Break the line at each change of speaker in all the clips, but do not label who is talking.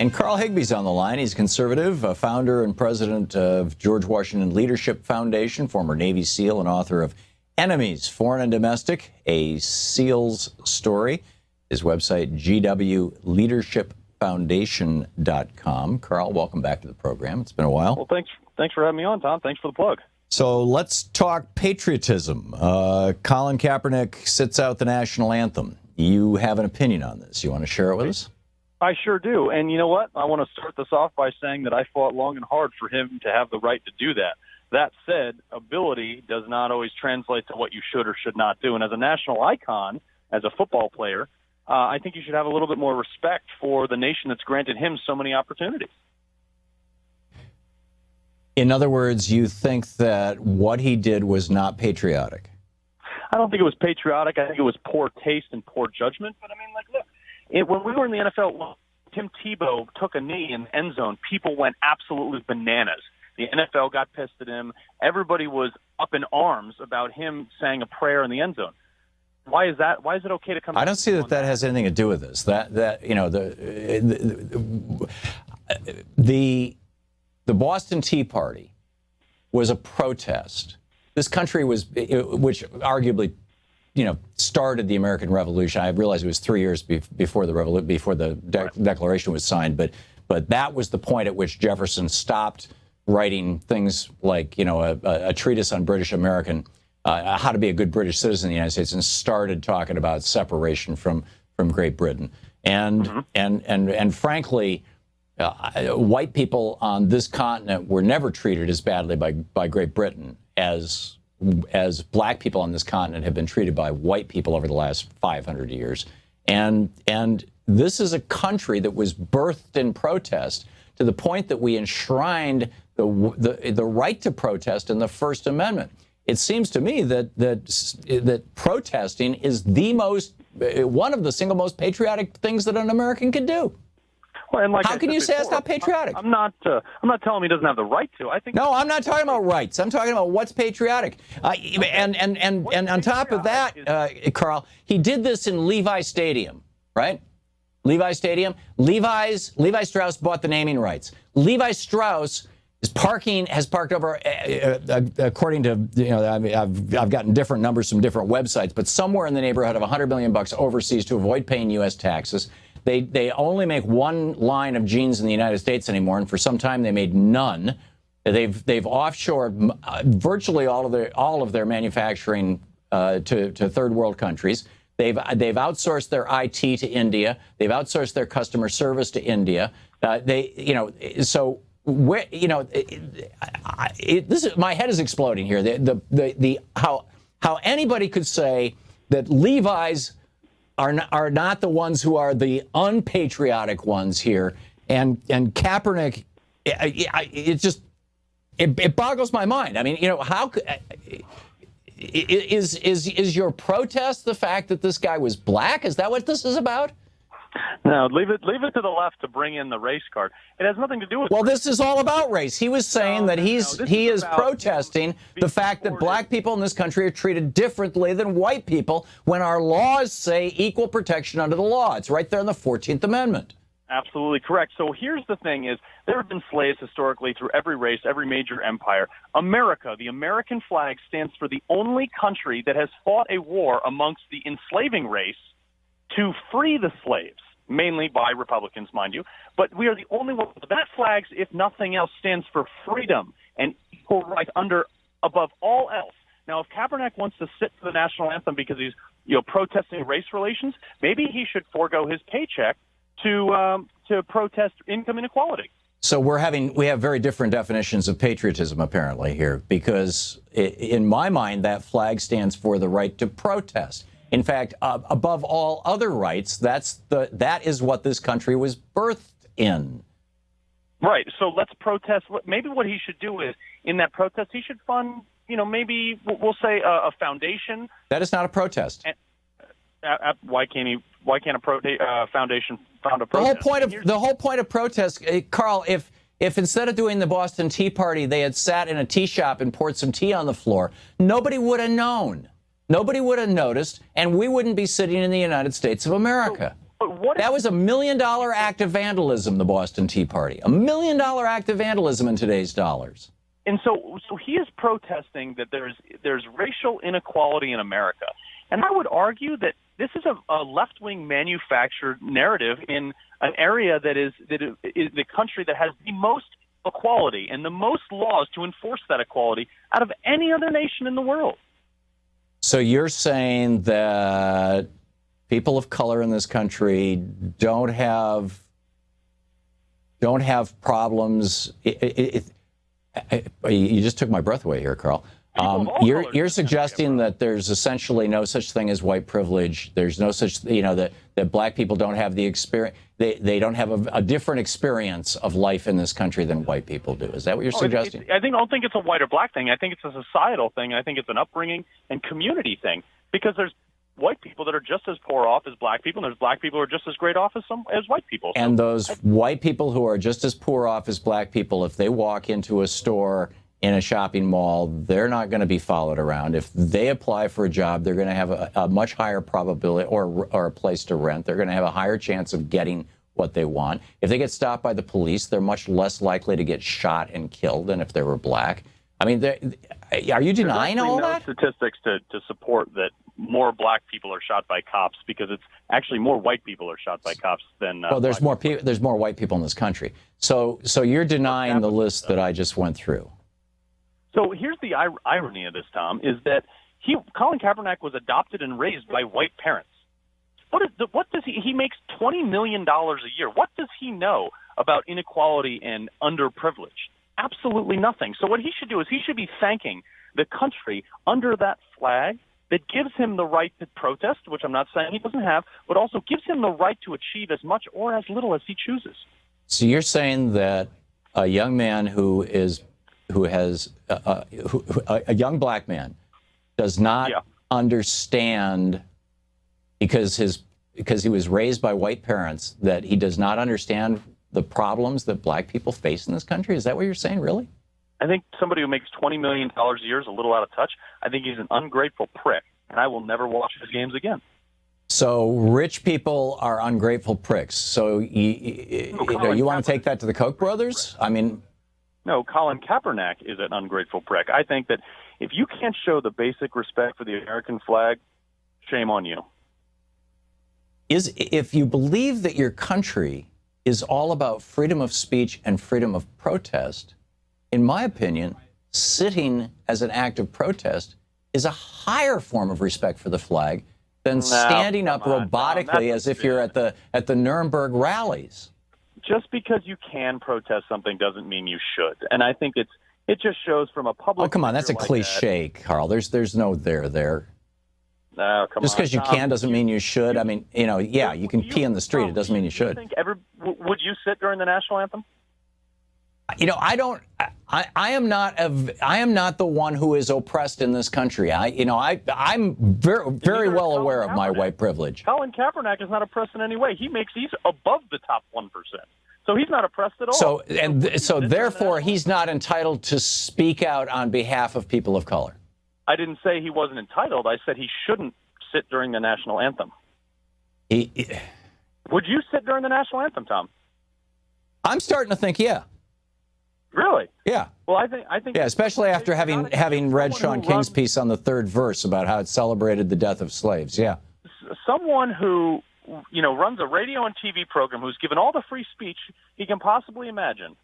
And Carl Higbie's on the line. He's a conservative, a founder and president of George Washington Leadership Foundation, former Navy SEAL, and author of Enemies, Foreign and Domestic, A SEAL's Story. His website, gwleadershipfoundation.com. Carl, welcome back to the program. It's been a while.
Well, thanks for having me on, Thom. Thanks for the plug.
So let's talk patriotism. Colin Kaepernick sits out the national anthem. You have an opinion on this. You want to share it with us?
I sure do. And you know what? I want to start this off by saying that I fought long and hard for him to have the right to do that. That said, ability does not always translate to what you should or should not do. And as a national icon, as a football player, I think you should have a little bit more respect for the nation that's granted him so many opportunities.
In other words, you think that what he did was not patriotic?
I don't think it was patriotic. I think it was poor taste and poor judgment. But, I mean, like, look, when we were in the NFL, Tim Tebow took a knee in the end zone. People went absolutely bananas. The NFL got pissed at him. Everybody was up in arms about him saying a prayer in the end zone. Why is that? Why is it okay to come?
I don't see that has anything to do with this. The Boston Tea Party was a protest. This country was, which arguably, started the American Revolution. I realize it was 3 years before the Declaration was signed, but that was the point at which Jefferson stopped writing things like, a treatise on British American, how to be a good British citizen in the United States, and started talking about separation from Great Britain. And frankly, white people on this continent were never treated as badly by Great Britain as black people on this continent have been treated by white people over the last 500 years. And this is a country that was birthed in protest to the point that we enshrined the right to protest in the First Amendment. It seems to me that protesting is one of the single most patriotic things that an American can do.
Well, and
how can you say it's not patriotic?
I'm not telling him he doesn't have the right to.
No, I'm not talking about rights. I'm talking about what's patriotic. And on top of that, Carl, he did this in Levi Stadium, right? Levi Stadium. Levi Strauss bought the naming rights. Levi Strauss has parked over, according to, I've gotten different numbers from different websites, but somewhere in the neighborhood of $100 million overseas to avoid paying U.S. taxes. They only make one line of jeans in the United States anymore, and for some time they made none. They've offshored virtually all of their manufacturing to third world countries. They've outsourced their IT to India. They've outsourced their customer service to India. My head is exploding here. How anybody could say that Levi's are not the ones who are the unpatriotic ones here, and Kaepernick, it boggles my mind. I mean, how is your protest the fact that this guy was black? Is that what this is about?
No, leave it to the left to bring in the race card. It has nothing to do with.
Well, this is all about race. He was saying that he is protesting the fact that black people in this country are treated differently than white people when our laws say equal protection under the law. It's right there in the 14th Amendment.
Absolutely correct. So here's the thing is there have been slaves historically through every race, every major empire. America, the American flag, stands for the only country that has fought a war amongst the enslaving race to free the slaves, mainly by Republicans, mind you. But we are the only one. That flag, if nothing else, stands for freedom and equal rights above all else. Now, if Kaepernick wants to sit for the national anthem because he's protesting race relations, maybe he should forego his paycheck to protest income inequality.
So we have very different definitions of patriotism apparently here, because in my mind that flag stands for the right to protest. In fact, above all other rights, that is what this country was birthed in.
Right. So let's protest. Maybe what he should do is, in that protest, he should fund, maybe we'll say a foundation. That
is not a protest.
Why can't a foundation fund a protest?
The whole point of protest, Carl, if instead of doing the Boston Tea Party, they had sat in a tea shop and poured some tea on the floor, nobody would have known. Nobody would have noticed, and we wouldn't be sitting in the United States of America.
But what
That was $1 million act of vandalism, the Boston Tea Party. $1 million act of vandalism in today's dollars.
And so he is protesting that there's racial inequality in America. And I would argue that this is a left-wing manufactured narrative in an area that is the country that has the most equality and the most laws to enforce that equality out of any other nation in the world.
So you're saying that people of color in this country don't have problems. You just took my breath away here, Carl. You're suggesting that there's essentially no such thing as white privilege. There's no such, that black people don't have the experience. They don't have a different experience of life in this country than white people do. Is that what you're suggesting?
I don't think it's a white or black thing. I think it's a societal thing. I think it's an upbringing and community thing, because there's white people that are just as poor off as black people, and there's black people who are just as great off as white people.
And those white people who are just as poor off as black people, if they walk into a store in a shopping mall, they're not going to be followed around. If they apply for a job, they're going to have a much higher probability, or a place to rent. They're going to have a higher chance of getting what they want. If they get stopped by the police, they're much less likely to get shot and killed than if they were black. I mean, are you denying all that?
There's statistics to support that more black people are shot by cops, because it's actually more white people are shot by cops than.
Well, there's more people. There's more white people in this country. So you're denying the list that I just went through.
So here's the irony of this, Thom, is that Colin Kaepernick was adopted and raised by white parents. What does he makes $20 million a year. What does he know about inequality and underprivilege? Absolutely nothing. So what he should do is he should be thanking the country under that flag that gives him the right to protest, which I'm not saying he doesn't have, but also gives him the right to achieve as much or as little as he chooses.
So you're saying that a young man a young black man does not understand, because he was raised by white parents, that he does not understand the problems that black people face in this country? Is that what you're saying, really?
I think somebody who makes $20 million a year is a little out of touch. I think he's an ungrateful prick, and I will never watch his games again.
So rich people are ungrateful pricks. So you want to take that to the Koch brothers? I mean,
no, Colin Kaepernick is an ungrateful prick. I think that if you can't show the basic respect for the American flag, shame on you.
If you believe that your country is all about freedom of speech and freedom of protest, in my opinion, sitting as an act of protest is a higher form of respect for the flag than standing up robotically as if you're at the Nuremberg rallies.
Just because you can protest something doesn't mean you should. And I think it just shows from a public.
Oh, come on, that's a cliche, Carl. There's no there.
No, come on.
Just because you can doesn't mean you should. I mean, you can pee in the street. It doesn't mean you should.
Would you sit during the national anthem?
I don't. I am not the one who is oppressed in this country. I'm very well aware of my white privilege.
Colin Kaepernick is not oppressed in any way. He's above the top 1%. So he's not oppressed at all.
So therefore, he's not entitled to speak out on behalf of people of color.
I didn't say he wasn't entitled. I said he shouldn't sit during the national anthem. Would you sit during the national anthem, Thom?
I'm starting to think, yeah.
Really?
Yeah.
Well, I think.
Yeah, especially after having read Sean King's piece on the third verse about how it celebrated the death of slaves. Yeah.
Someone who runs a radio and TV program, who's given all the free speech he can possibly imagine,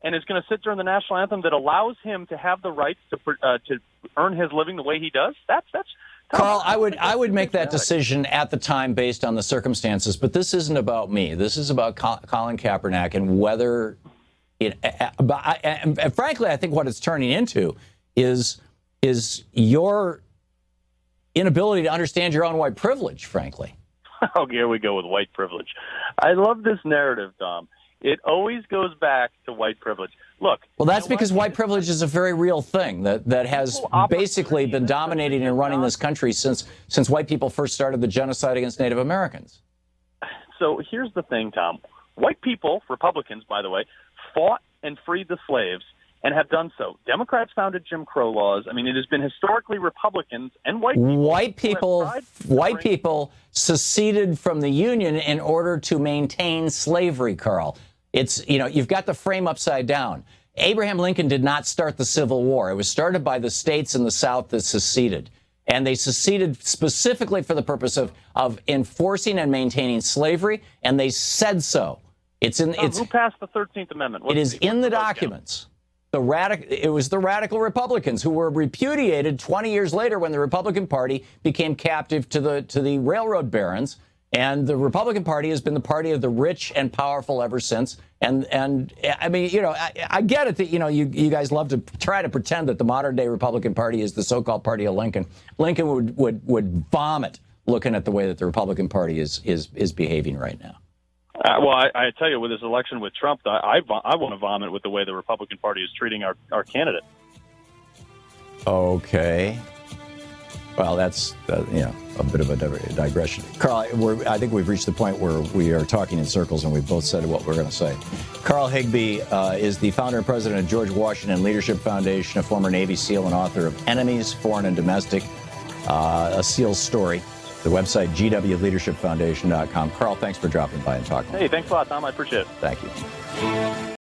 and is going to sit during the national anthem that allows him to have the rights to earn his living the way he does. That's
Carl, I would make that decision at the time based on the circumstances, but this isn't about me. This is about Colin Kaepernick and whether and frankly, I think what it's turning into is your inability to understand your own white privilege, frankly.
Oh, here we go with white privilege. I love this narrative, Thom. It always goes back to white privilege. Look.
Well, that's because white privilege is a very real thing that has basically been dominating and running this country since white people first started the genocide against Native Americans.
So here's the thing, Thom. White people, Republicans, by the way, fought and freed the slaves and have done so. Democrats founded Jim Crow laws. I mean, it has been historically Republicans and white people.
White people seceded from the Union in order to maintain slavery, Carl. It's, you've got the frame upside down. Abraham Lincoln did not start the Civil War. It was started by the states in the South that seceded. And they seceded specifically for the purpose of enforcing and maintaining slavery, and they said so.
Who passed the 13th Amendment?
It is in the documents. It was the radical Republicans who were repudiated 20 years later when the Republican Party became captive to the railroad barons. And the Republican Party has been the party of the rich and powerful ever since. And I mean, I get it that, you guys love to try to pretend that the modern day Republican Party is the so-called party of Lincoln. Lincoln would vomit looking at the way that the Republican Party is behaving right now.
Well, I tell you, with this election with Trump, I want to vomit with the way the Republican Party is treating our candidate.
Okay. Well, that's a bit of a digression. Carl, I think we've reached the point where we are talking in circles and we've both said what we're going to say. Carl Higbie is the founder and president of George Washington Leadership Foundation, a former Navy SEAL and author of Enemies, Foreign and Domestic, a SEAL's Story. The website, gwleadershipfoundation.com. Carl, thanks for dropping by and talking.
Hey, thanks a lot, Thom. I appreciate it.
Thank you.